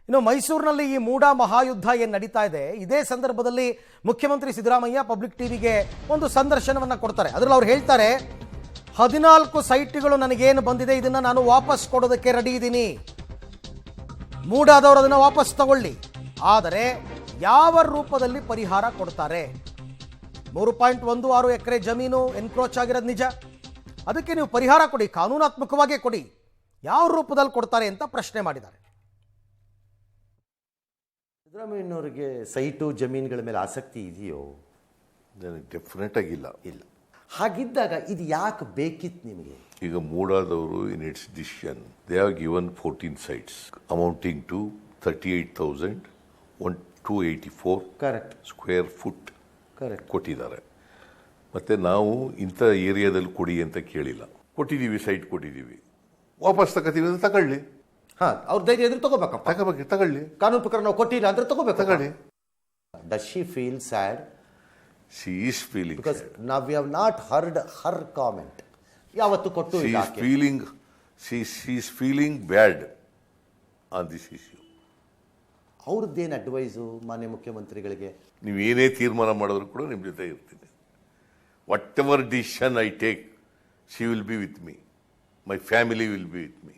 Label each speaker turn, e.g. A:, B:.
A: ಇನ್ನು ಮೈಸೂರಿನಲ್ಲಿ ಈ ಮೂಡಾ ಮಹಾಯುದ್ಧ ಏನು ನಡೀತಾ ಇದೆ, ಇದೇ ಸಂದರ್ಭದಲ್ಲಿ ಮುಖ್ಯಮಂತ್ರಿ ಸಿದ್ದರಾಮಯ್ಯ ಪಬ್ಲಿಕ್ ಟಿವಿಗೆ ಒಂದು ಸಂದರ್ಶನವನ್ನು ಕೊಡ್ತಾರೆ. ಅದರಲ್ಲಿ ಅವ್ರು ಹೇಳ್ತಾರೆ, 14 ಸೈಟ್ಗಳು ನನಗೇನು ಬಂದಿದೆ ಇದನ್ನು ನಾನು ವಾಪಸ್ ಕೊಡೋದಕ್ಕೆ ರೆಡಿ ಇದ್ದೀನಿ. ಮೂಡಾದವರು ಅದನ್ನು ವಾಪಸ್ ತಗೊಳ್ಳಿ, ಆದರೆ ಯಾವ ರೂಪದಲ್ಲಿ ಪರಿಹಾರ ಕೊಡ್ತಾರೆ. 3.16 ಎಕರೆ ಜಮೀನು ಎನ್ಕ್ರೋಚ್ ಆಗಿರೋದು ನಿಜ, ಅದಕ್ಕೆ ನೀವು ಪರಿಹಾರ ಕೊಡಿ, ಕಾನೂನಾತ್ಮಕವಾಗಿ ಕೊಡಿ, ಯಾವ ರೂಪದಲ್ಲಿ ಕೊಡ್ತಾರೆ ಅಂತ ಪ್ರಶ್ನೆ ಮಾಡಿದ್ದಾರೆ.
B: ಸಿದ್ದರಾಮಯ್ಯನವರಿಗೆ ಸೈಟು ಜಮೀನುಗಳ ಮೇಲೆ ಆಸಕ್ತಿ ಇದೆಯೋ?
C: ನನಗೆ ಡೆಫಿನೆಟ್ ಆಗಿಲ್ಲ.
B: ಇಲ್ಲ. ಹಾಗಿದ್ದಾಗ ಇದು ಯಾಕೆ ಬೇಕಿತ್ತು ನಿಮಗೆ?
C: ಈಗ ಮೂಡಾದವರು in its decision they have given 14 sites amounting to 38,284
B: correct
C: square foot
B: correct
C: ಕೊಟ್ಟಿದ್ದಾರೆ. ಮತ್ತು ನಾವು ಇಂಥ ಏರಿಯಾದಲ್ಲಿ ಕೊಡಿ ಅಂತ ಕೇಳಿಲ್ಲ, ಕೊಟ್ಟಿದ್ದೀವಿ, ಸೈಟ್ ಕೊಟ್ಟಿದ್ದೀವಿ, ವಾಪಸ್ ತಗೋತೀವಿ ಅಂತ ತಗೊಳ್ಳಿ.
B: ಅವ್ರ ಧೈರ್ಯ ಇದ್ರೆ ತಗೋಬೇಕಪ್ಪ,
C: ತಗೊಳ್ಳಿ.
B: ಕಾನೂನು ಪ್ರಕಾರ ನಾವು ಕೊಟ್ಟಿಲ್ಲ ಅಂದ್ರೆ
C: ತಗೊಳ್ಳಿ.
B: Does she feel sad?
C: She is feeling
B: Because
C: sad.
B: now we have not heard her comment. ಯಾವತ್ತು ಕೊಟ್ಟು
C: She
B: ಇಲ್ಲ
C: is
B: ಆಕೆ.
C: feeling bad on this issue.
B: ಅವ್ರದ್ದೇನು ಅಡ್ವೈಸು ಮಾನ್ಯ ಮುಖ್ಯಮಂತ್ರಿಗಳಿಗೆ?
C: ನೀವು ಏನೇ ತೀರ್ಮಾನ ಮಾಡಿದ್ರು ಕೂಡ ನಿಮ್ಮ ಜೊತೆ ಇರ್ತೀನಿ. What ever decision I take, she will be with me, my family will be with me.